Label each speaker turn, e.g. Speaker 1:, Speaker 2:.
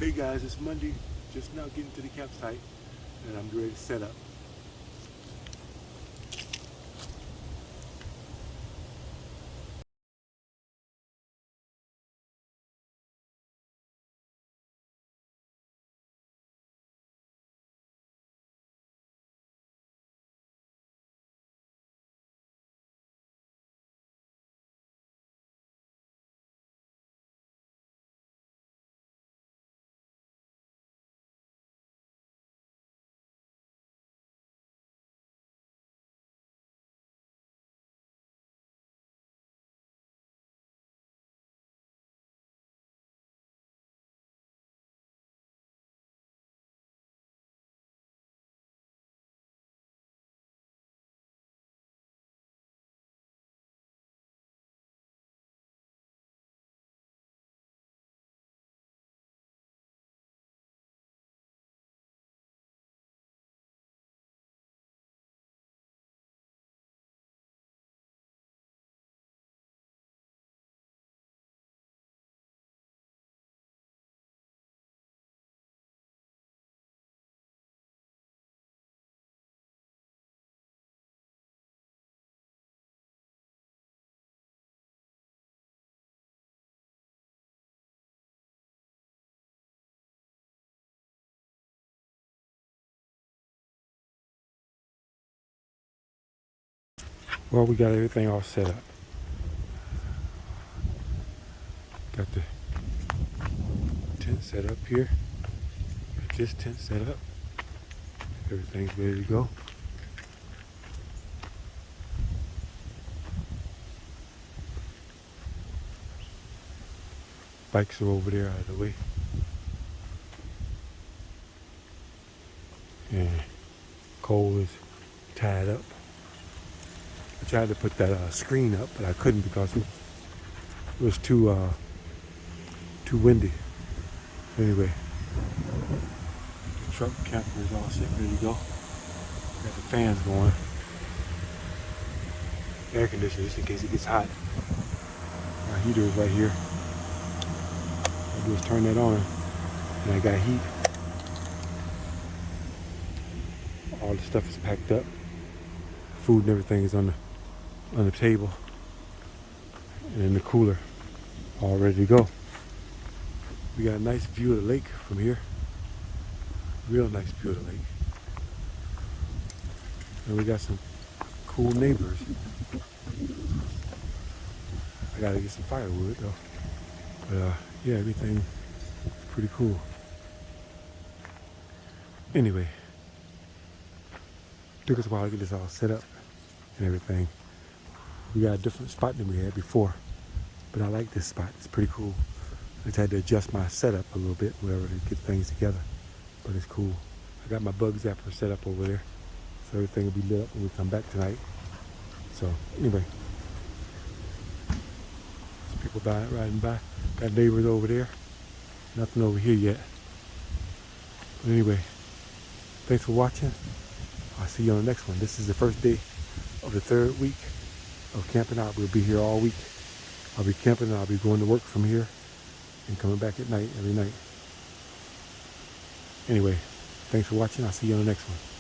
Speaker 1: Hey guys, it's Monday, just now getting to the campsite, and I'm ready to set up. Well, we got everything all set up. Got the tent set up here. Got this tent set up. Everything's ready to go. Bikes are over there out of the way. And Cole is tied up. I tried to put that screen up, but I couldn't because it was too windy. Anyway, the truck camper is all set, ready to go. Got the fans going. Air conditioner just in case it gets hot. My heater is right here. All I do is turn that on, and I got heat. All the stuff is packed up. Food and everything is on the table and in the cooler, all ready to go. We got a nice view of the lake from here. Real nice view of the lake. And we got some cool neighbors. I gotta get some firewood though. But yeah, everything pretty cool. Anyway, took us a while to get this all set up and everything. We got a different spot than we had before, but I like this spot. It's pretty cool. I just had to adjust my setup a little bit, whatever, to get things together, but it's cool. I got my bug zapper set up over there, so everything will be lit up when we come back tonight. So anyway, some people riding by. Got neighbors over there. Nothing over here yet. But anyway, thanks for watching. I'll see you on the next one. This is the first day of the third week of camping out. We'll be here all week. I'll be camping and I'll be going to work from here and coming back at night, every night. Anyway, thanks for watching. I'll see you on the next one.